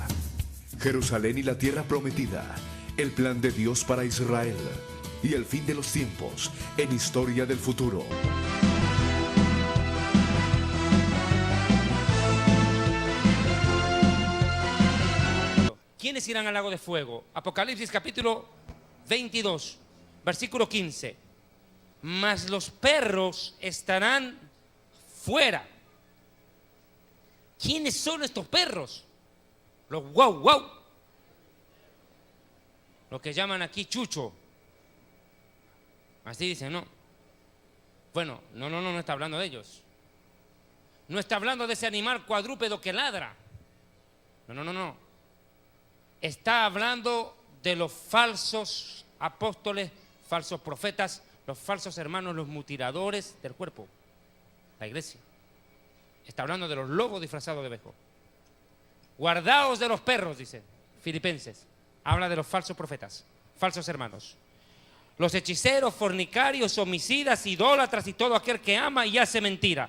Jerusalén y la Tierra Prometida, el plan de Dios para Israel y el fin de los tiempos en Historia del Futuro. ¿Quiénes irán al lago de fuego? Apocalipsis capítulo 22, versículo 15. Mas los perros estarán fuera. ¿Quiénes son estos perros? Los guau guau. Lo que llaman aquí chucho. Así dicen, ¿no? Bueno, no está hablando de ellos. No está hablando de ese animal cuadrúpedo que ladra. No. Está hablando de los falsos apóstoles, falsos profetas, los falsos hermanos, los mutiladores del cuerpo, la iglesia. Está hablando de los lobos disfrazados de ovejo. Guardaos de los perros, dice Filipenses. Habla de los falsos profetas, falsos hermanos. Los hechiceros, fornicarios, homicidas, idólatras y todo aquel que ama y hace mentira.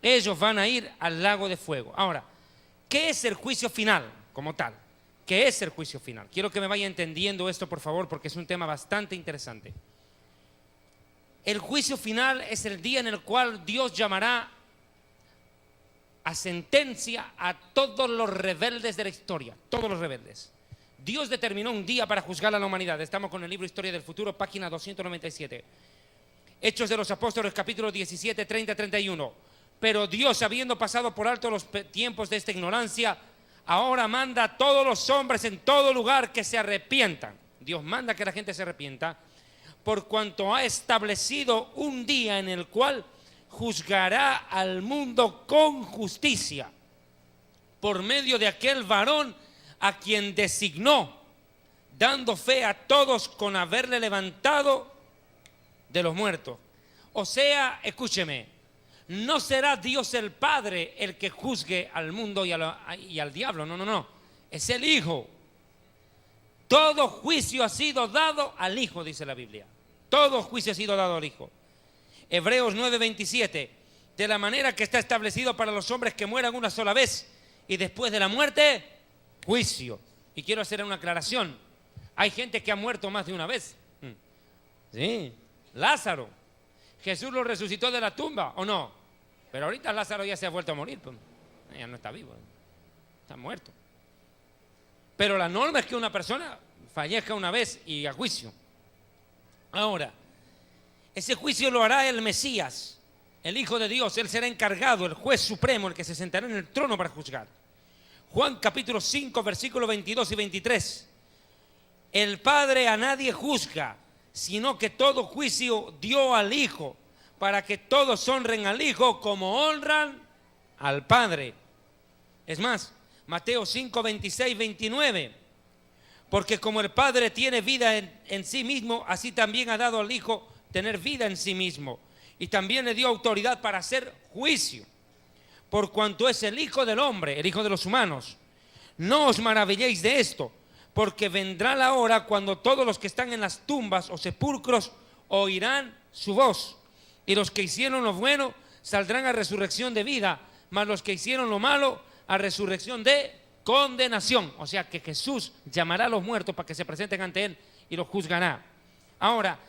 Ellos van a ir al lago de fuego. Ahora, ¿qué es el juicio final como tal? ¿Qué es el juicio final? Quiero que me vaya entendiendo esto, por favor, porque es un tema bastante interesante. El juicio final es el día en el cual Dios llamará a sentencia a todos los rebeldes de la historia, todos los rebeldes. Dios determinó un día para juzgar a la humanidad. Estamos con el libro Historia del Futuro, página 297. Hechos de los Apóstoles, capítulo 17, 30, 31. Pero Dios, habiendo pasado por alto los tiempos de esta ignorancia, ahora manda a todos los hombres en todo lugar que se arrepientan. Dios manda que la gente se arrepienta, por cuanto ha establecido un día en el cual juzgará al mundo con justicia, por medio de aquel varón a quien designó, dando fe a todos con haberle levantado de los muertos. O sea, escúcheme, no será Dios el Padre el que juzgue al mundo y al diablo, no, es el Hijo. Todo juicio ha sido dado al Hijo, dice la Biblia. Todo juicio ha sido dado al Hijo. Hebreos 9:27, de la manera que está establecido para los hombres que mueran una sola vez y después de la muerte, juicio. Y quiero hacer una aclaración. Hay gente que ha muerto más de una vez. Sí, Lázaro. Jesús lo resucitó de la tumba, ¿o no? Pero ahorita Lázaro ya se ha vuelto a morir, pues. Ya no está vivo, está muerto. Pero la norma es que una persona fallezca una vez y a juicio. Ahora, ese juicio lo hará el Mesías, el Hijo de Dios. Él será encargado, el juez supremo, el que se sentará en el trono para juzgar. Juan capítulo 5, versículos 22 y 23. El Padre a nadie juzga, sino que todo juicio dio al Hijo, para que todos honren al Hijo como honran al Padre. Es más, Mateo 5, 26, 29. Porque como el Padre tiene vida en sí mismo, así también ha dado al Hijo tener vida en sí mismo. Y también le dio autoridad para hacer juicio, por cuanto es el Hijo del hombre, el Hijo de los humanos. No os maravilléis de esto, porque vendrá la hora cuando todos los que están en las tumbas o sepulcros oirán su voz. Y los que hicieron lo bueno saldrán a resurrección de vida, mas los que hicieron lo malo a resurrección de condenación. O sea que Jesús llamará a los muertos para que se presenten ante Él y los juzgará. Ahora,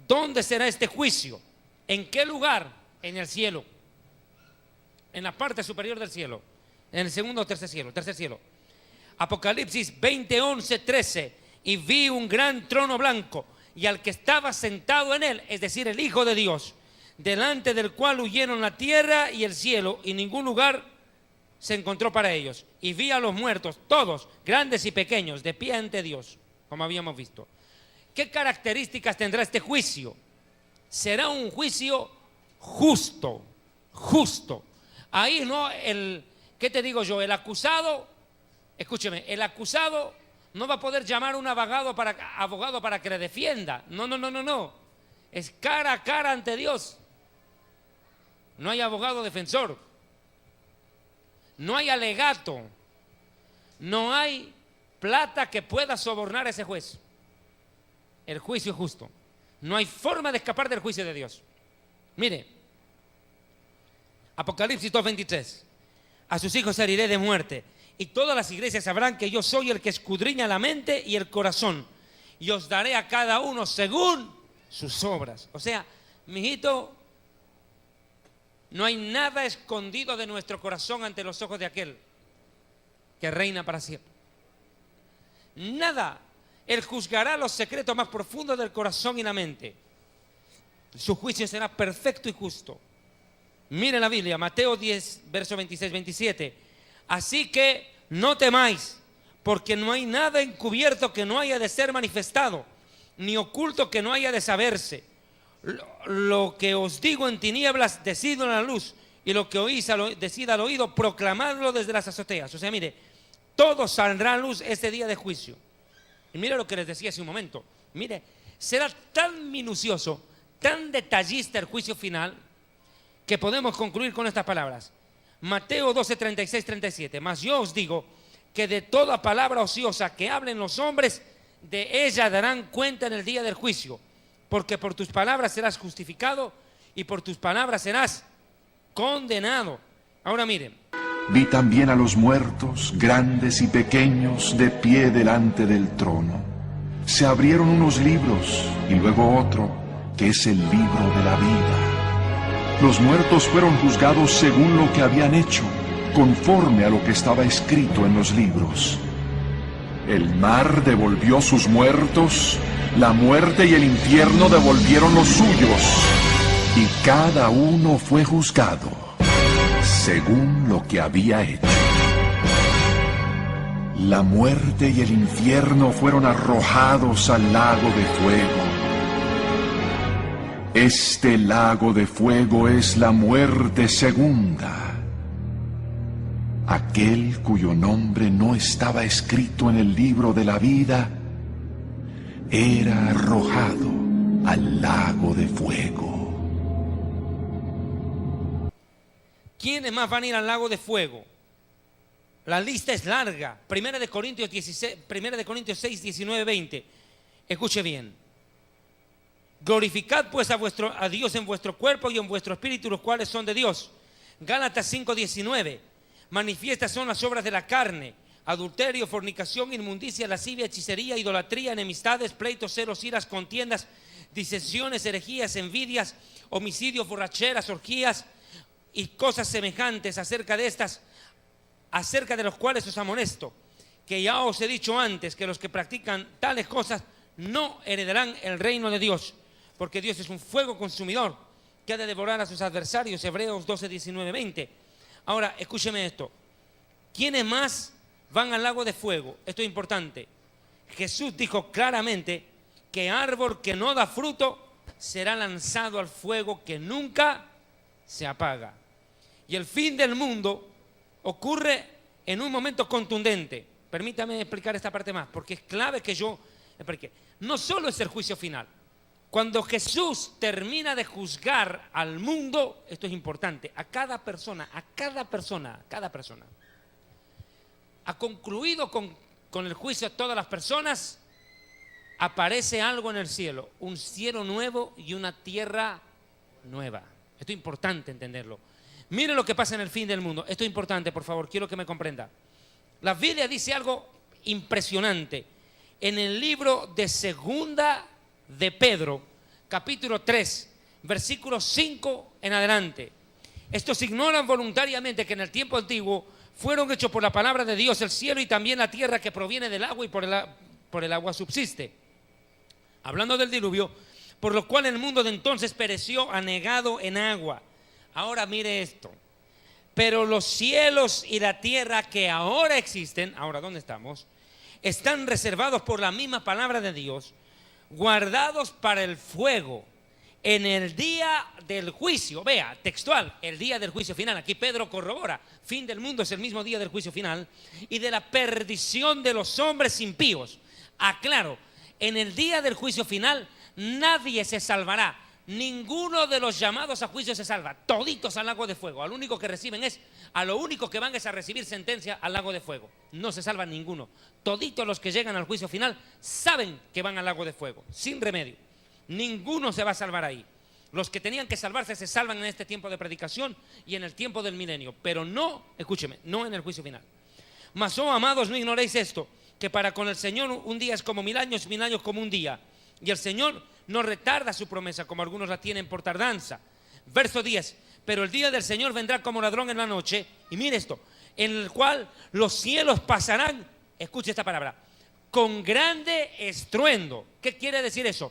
¿dónde será este juicio? ¿En qué lugar? En el cielo. En la parte superior del cielo. En el segundo o tercer cielo. Apocalipsis 20, 11, 13. Y vi un gran trono blanco y al que estaba sentado en él, es decir, el Hijo de Dios, delante del cual huyeron la tierra y el cielo, y ningún lugar se encontró para ellos. Y vi a los muertos, todos, grandes y pequeños, de pie ante Dios, como habíamos visto. ¿Qué características tendrá este juicio? Será un juicio justo. Ahí no ¿qué te digo yo? El acusado, escúcheme, el acusado no va a poder llamar a un abogado para que le defienda. No. Es cara a cara ante Dios. No hay abogado defensor. No hay alegato. No hay plata que pueda sobornar a ese juez. El juicio es justo. No hay forma de escapar del juicio de Dios. Mire, Apocalipsis 2:23. A sus hijos heriré de muerte, y todas las iglesias sabrán que yo soy el que escudriña la mente y el corazón, y os daré a cada uno según sus obras. O sea, mijito, no hay nada escondido de nuestro corazón ante los ojos de aquel que reina para siempre. Nada. Él juzgará los secretos más profundos del corazón y la mente. Su juicio será perfecto y justo. Mire la Biblia, Mateo 10, verso 26-27. Así que no temáis, porque no hay nada encubierto que no haya de ser manifestado, ni oculto que no haya de saberse. Lo que os digo en tinieblas, decidlo en la luz, y lo que oís, decid al oído, proclamadlo desde las azoteas. O sea, mire, todo saldrá a luz este día de juicio. Y mire lo que les decía hace un momento. Mire, será tan minucioso, tan detallista el juicio final, que podemos concluir con estas palabras. Mateo 12, 36, 37. Mas yo os digo que de toda palabra ociosa que hablen los hombres, de ella darán cuenta en el día del juicio. Porque por tus palabras serás justificado y por tus palabras serás condenado. Ahora miren. Vi también a los muertos, grandes y pequeños, de pie delante del trono. Se abrieron unos libros y luego otro, que es el libro de la vida. Los muertos fueron juzgados según lo que habían hecho, conforme a lo que estaba escrito en los libros. El mar devolvió sus muertos, la muerte y el infierno devolvieron los suyos, y cada uno fue juzgado según lo que había hecho. La muerte y el infierno fueron arrojados al lago de fuego. Este lago de fuego es la muerte segunda. Aquel cuyo nombre no estaba escrito en el libro de la vida era arrojado al lago de fuego. ¿Quiénes más van a ir al lago de fuego? La lista es larga. Primera de Corintios 6, 19, 20. Escuche bien. Glorificad pues a Dios en vuestro cuerpo y en vuestro espíritu, los cuales son de Dios. Gálatas 5, 19. Manifiestas son las obras de la carne: adulterio, fornicación, inmundicia, lascivia, hechicería, idolatría, enemistades, pleitos, celos, iras, contiendas, disensiones, herejías, envidias, homicidios, borracheras, orgías y cosas semejantes. Acerca de los cuales os amonesto, que ya os he dicho antes, que los que practican tales cosas no heredarán el reino de Dios, porque Dios es un fuego consumidor que ha de devorar a sus adversarios. Hebreos 12, 19, 20. Ahora, escúcheme esto. ¿Quiénes más van al lago de fuego? Esto es importante. Jesús dijo claramente que árbol que no da fruto será lanzado al fuego que nunca se apaga. Y el fin del mundo ocurre en un momento contundente. Permítame explicar esta parte más, porque es clave que yo explique. No solo es el juicio final. Cuando Jesús termina de juzgar al mundo, esto es importante, a cada persona, ha concluido con el juicio a todas las personas, aparece algo en el cielo, un cielo nuevo y una tierra nueva. Esto es importante entenderlo. Mire lo que pasa en el fin del mundo. Esto es importante, por favor, quiero que me comprenda. La Biblia dice algo impresionante. En el libro de Segunda de Pedro, capítulo 3, versículo 5 en adelante. Estos ignoran voluntariamente que en el tiempo antiguo fueron hechos por la palabra de Dios el cielo y también la tierra, que proviene del agua y por el agua subsiste. Hablando del diluvio, por lo cual el mundo de entonces pereció anegado en agua. Ahora mire esto. Pero los cielos y la tierra que ahora existen, ahora ¿dónde estamos?, están reservados por la misma palabra de Dios, guardados para el fuego en el día del juicio. Vea, textual, el día del juicio final. Aquí Pedro corrobora, fin del mundo es el mismo día del juicio final, y de la perdición de los hombres impíos. Aclaro, en el día del juicio final nadie se salvará, ninguno de los llamados a juicio se salva, toditos al lago de fuego. Al único que reciben a lo único que van es a recibir sentencia al lago de fuego. No se salva ninguno. Toditos los que llegan al juicio final saben que van al lago de fuego, sin remedio. Ninguno se va a salvar ahí. Los que tenían que salvarse se salvan en este tiempo de predicación y en el tiempo del milenio, pero no, escúcheme, no en el juicio final. Mas, oh amados, no ignoréis esto, que para con el Señor un día es como 1000 años como un día. Y el Señor no retarda su promesa, como algunos la tienen por tardanza. Verso 10, pero el día del Señor vendrá como ladrón en la noche, y mire esto, en el cual los cielos pasarán, escuche esta palabra, con grande estruendo. ¿Qué quiere decir eso?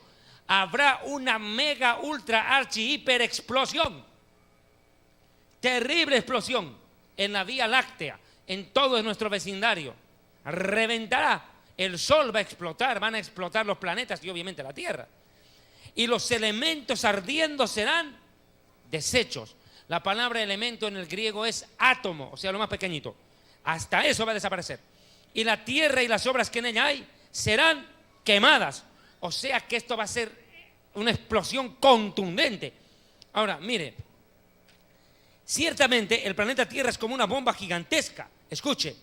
Habrá una mega, ultra, archi, hiper explosión. Terrible explosión en la Vía Láctea, en todo nuestro vecindario. Reventará, el sol va a explotar, van a explotar los planetas y obviamente la Tierra. Y los elementos ardiendo serán desechos. La palabra elemento en el griego es átomo, o sea, lo más pequeñito. Hasta eso va a desaparecer. Y la tierra y las obras que en ella hay serán quemadas. O sea que esto va a ser una explosión contundente. Ahora, mire, ciertamente el planeta Tierra es como una bomba gigantesca. Escuche,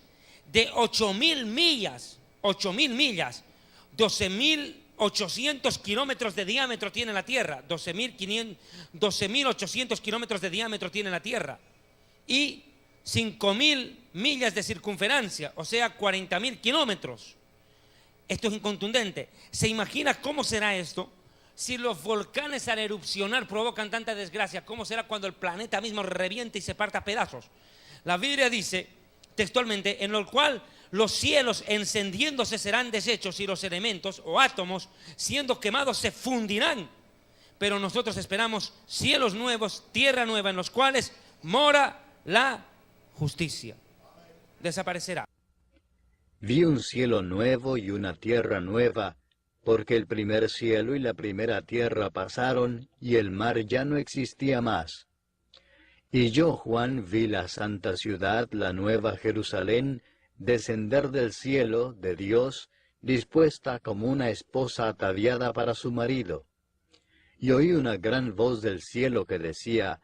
de 8.000 millas, 12.800 kilómetros de diámetro tiene la Tierra, 12.800 kilómetros de diámetro tiene la Tierra y 5.000 millas de circunferencia, o sea 40.000 kilómetros. Esto es incontundente. ¿Se imagina cómo será esto? Si los volcanes al erupcionar provocan tanta desgracia, ¿cómo será cuando el planeta mismo reviente y se parta a pedazos? La Biblia dice textualmente, en lo cual los cielos encendiéndose serán deshechos y los elementos o átomos siendo quemados se fundirán. Pero nosotros esperamos cielos nuevos, tierra nueva, en los cuales mora la justicia. Desaparecerá. Vi un cielo nuevo y una tierra nueva, porque el primer cielo y la primera tierra pasaron, y el mar ya no existía más. Y yo, Juan, vi la santa ciudad, la nueva Jerusalén, descender del cielo, de Dios, dispuesta como una esposa ataviada para su marido. Y oí una gran voz del cielo que decía,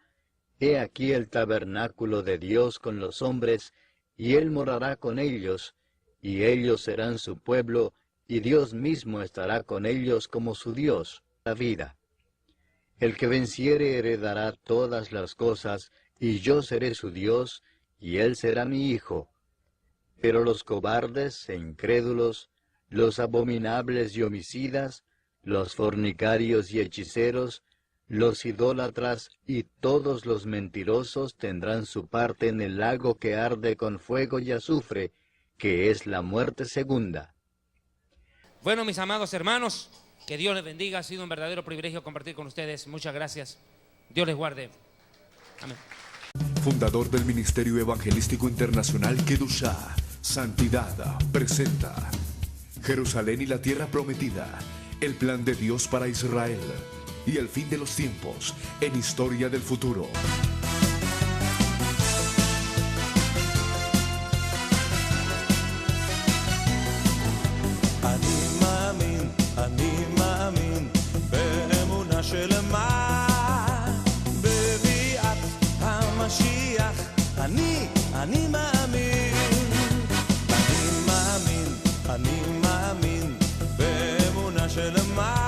He aquí el tabernáculo de Dios con los hombres, y Él morará con ellos, y ellos serán su pueblo, y Dios mismo estará con ellos como su Dios, la vida. El que venciere heredará todas las cosas, y yo seré su Dios, y él será mi hijo. Pero los cobardes e incrédulos, los abominables y homicidas, los fornicarios y hechiceros, los idólatras y todos los mentirosos tendrán su parte en el lago que arde con fuego y azufre, que es la muerte segunda. Bueno, mis amados hermanos, que Dios les bendiga. Ha sido un verdadero privilegio compartir con ustedes. Muchas gracias. Dios les guarde. Amén. Fundador del Ministerio Evangelístico Internacional Kedushá, Santidad, presenta Jerusalén y la Tierra Prometida, el plan de Dios para Israel y el fin de los tiempos en Historia del Futuro. אני מאמין באמונה שלמה בביאת המשיח. אני מאמין באמונה שלמה